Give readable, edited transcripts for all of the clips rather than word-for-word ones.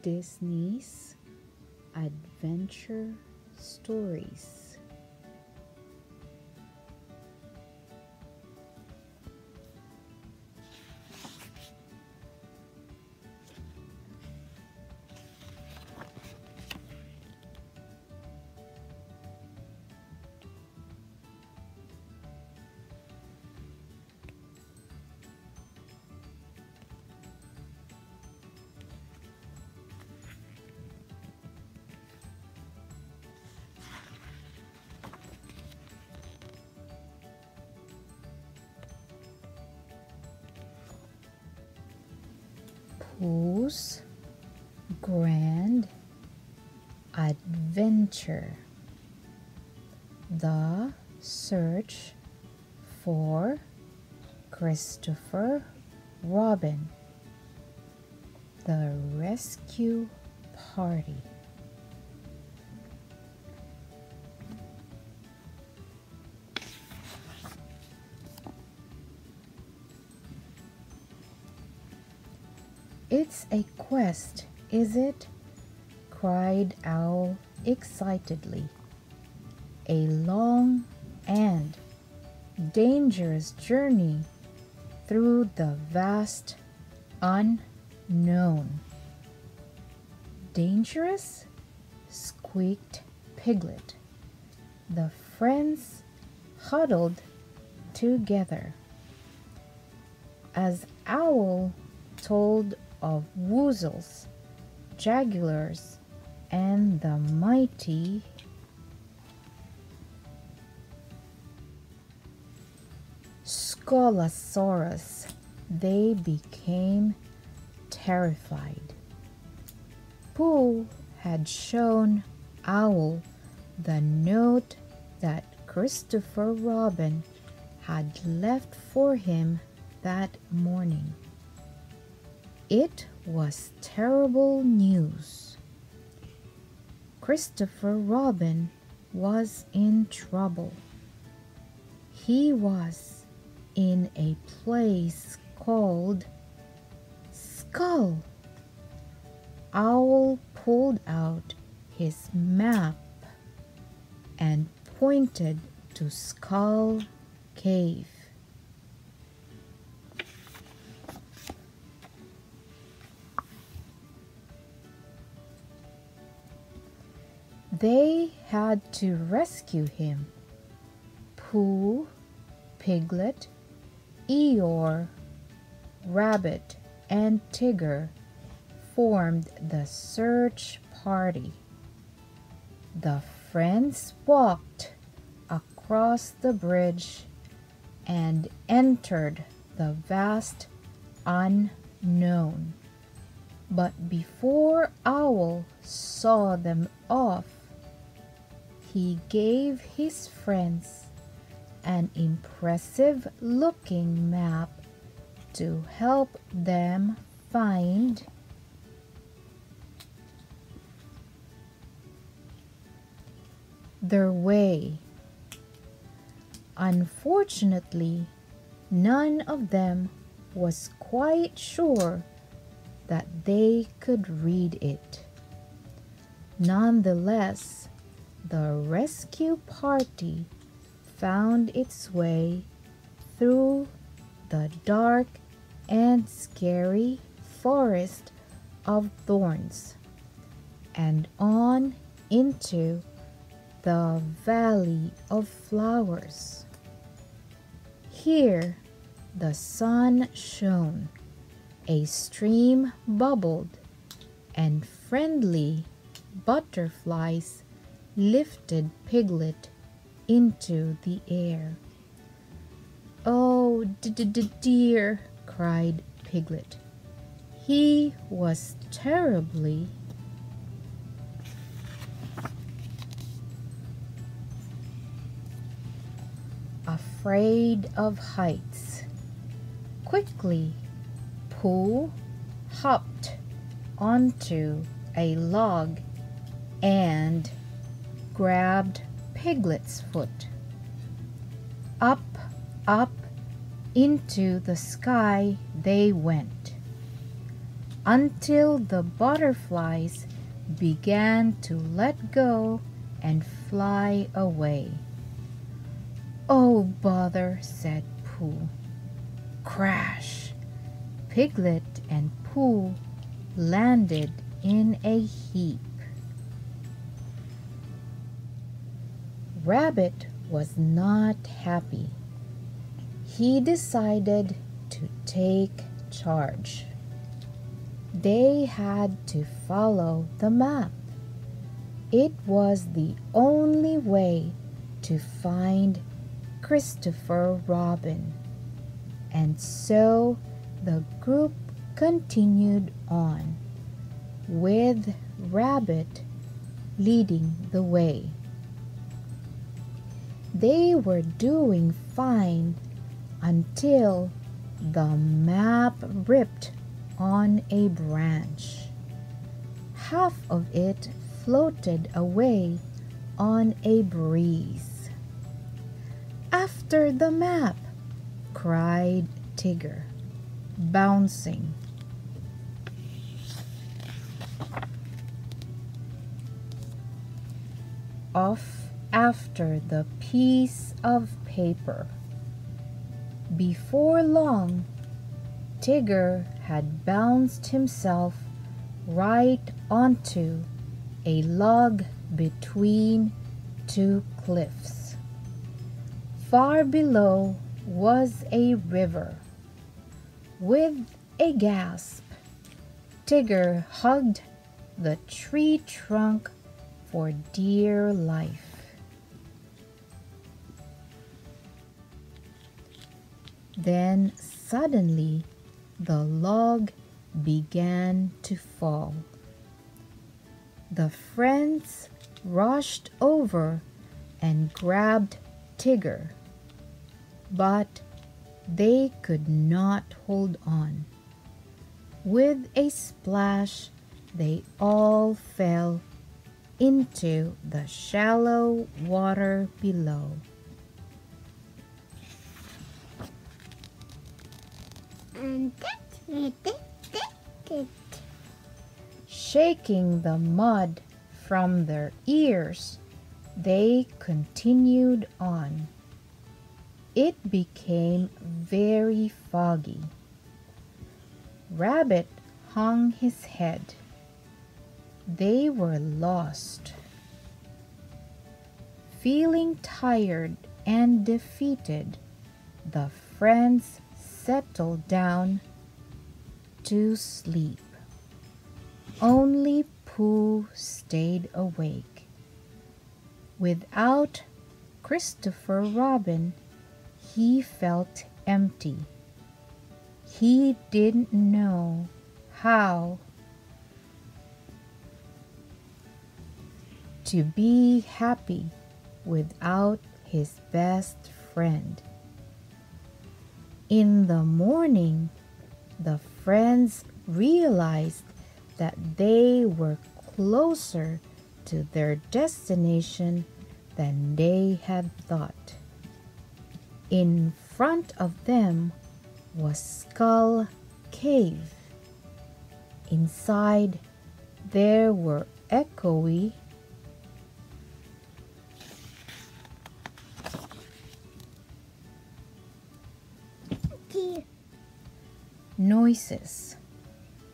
Disney's Adventure Stories. Pooh's Grand Adventure. The Search for Christopher Robin. The Rescue Party. "It's a quest, is it?" cried Owl excitedly. "A long and dangerous journey through the vast unknown." "Dangerous?" squeaked Piglet. The friends huddled together as Owl told of Woozles, Jaguars, and the mighty Scolosaurus. They became terrified. Pooh had shown Owl the note that Christopher Robin had left for him that morning. It was terrible news. Christopher Robin was in trouble. He was in a place called Skull. Owl pulled out his map and pointed to Skull Cave. They had to rescue him. Pooh, Piglet, Eeyore, Rabbit, and Tigger formed the search party. The friends walked across the bridge and entered the vast unknown. But before Owl saw them off, he gave his friends an impressive-looking map to help them find their way. Unfortunately, none of them was quite sure that they could read it. Nonetheless, the rescue party found its way through the dark and scary forest of thorns and on into the Valley of Flowers. Here the sun shone, a stream bubbled, and friendly butterflies lifted Piglet into the air. "Oh, dear," cried Piglet. He was terribly afraid of heights. Quickly, Pooh hopped onto a log and grabbed Piglet's foot. Up, up into the sky they went. until the butterflies began to let go and fly away. "Oh, bother," said Pooh. Crash! Piglet and Pooh landed in a heap. Rabbit was not happy. He decided to take charge. They had to follow the map. It was the only way to find Christopher Robin. And so the group continued on, with Rabbit leading the way. They were doing fine until the map ripped on a branch. Half of it floated away on a breeze. "After the map!" cried Tigger, bouncing. Off after the piece of paper. Before long, Tigger had bounced himself right onto a log between two cliffs. Far below was a river. With a gasp, Tigger hugged the tree trunk for dear life. Then suddenly the log began to fall. The friends rushed over and grabbed Tigger, but they could not hold on. With a splash, they all fell into the shallow water below. And that's where it. Shaking the mud from their ears, they continued on. It became very foggy. Rabbit hung his head. They were lost. Feeling tired and defeated, the friends settled down to sleep. Only Pooh stayed awake. Without Christopher Robin, he felt empty. He didn't know how to be happy without his best friend. In the morning, the friends realized that they were closer to their destination than they had thought. In front of them was Skull Cave. Inside, there were echoey noises,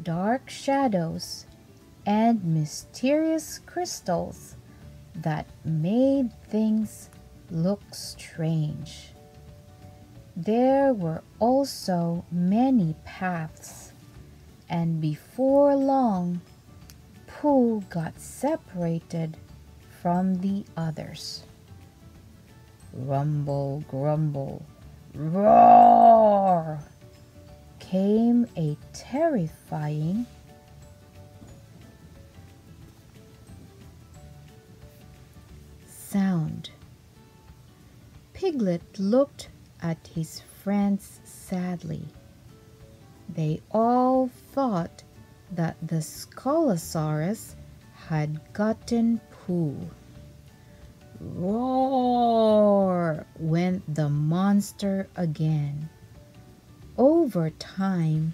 dark shadows, and mysterious crystals that made things look strange. There were also many paths, and before long, Pooh got separated from the others. Rumble, grumble, roar! Came a terrifying sound. Piglet looked at his friends sadly. They all thought that the Skullosaurus had gotten Pooh. Roar! Went the monster again. Over time,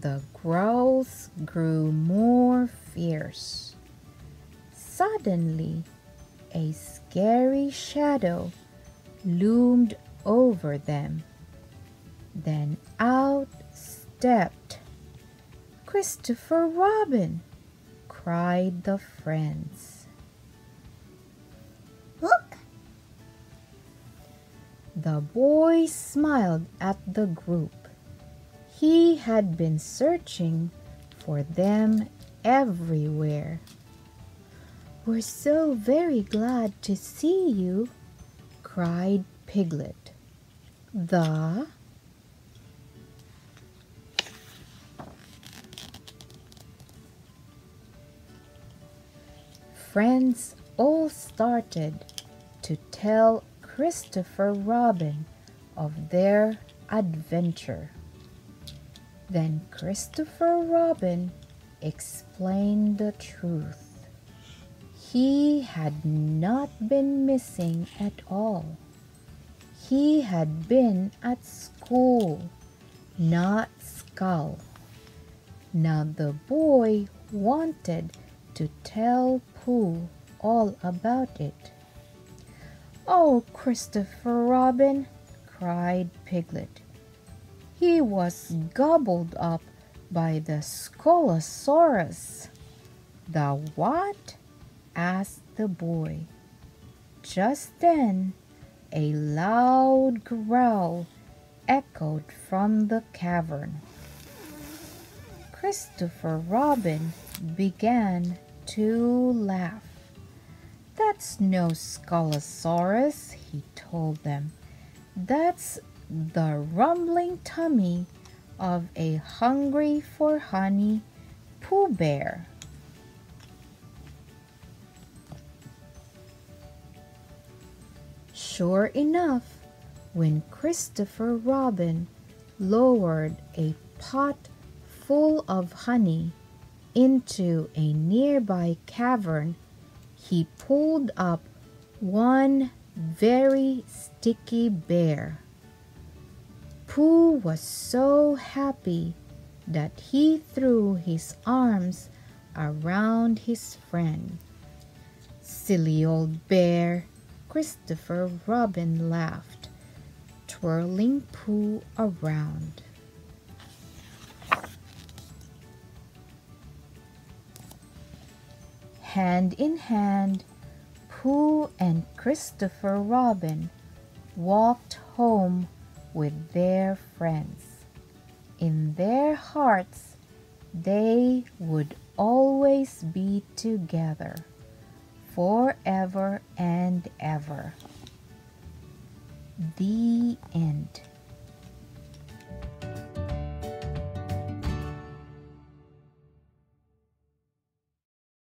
The growls grew more fierce. Suddenly, a scary shadow loomed over them. Then out stepped Christopher Robin, cried the friends. Look! The boy smiled at the group. He had been searching for them everywhere. "We're so very glad to see you," cried Piglet. The friends all started to tell Christopher Robin of their adventure. Then Christopher Robin explained the truth. He had not been missing at all. He had been at school, not Skull. Now the boy wanted to tell Pooh all about it. "Oh, Christopher Robin," cried Piglet. "He was gobbled up by the Scolosaurus." "The what?" asked the boy. Just then, a loud growl echoed from the cavern. Christopher Robin began to laugh. "That's no Scolosaurus," he told them. "That's the rumbling tummy of a hungry for honey Pooh Bear." Sure enough, when Christopher Robin lowered a pot full of honey into a nearby cavern, he pulled up one very sticky bear. Pooh was so happy that he threw his arms around his friend. "Silly old bear," Christopher Robin laughed, twirling Pooh around. Hand in hand, Pooh and Christopher Robin walked home with their friends. In their hearts, they would always be together, forever and ever. The end.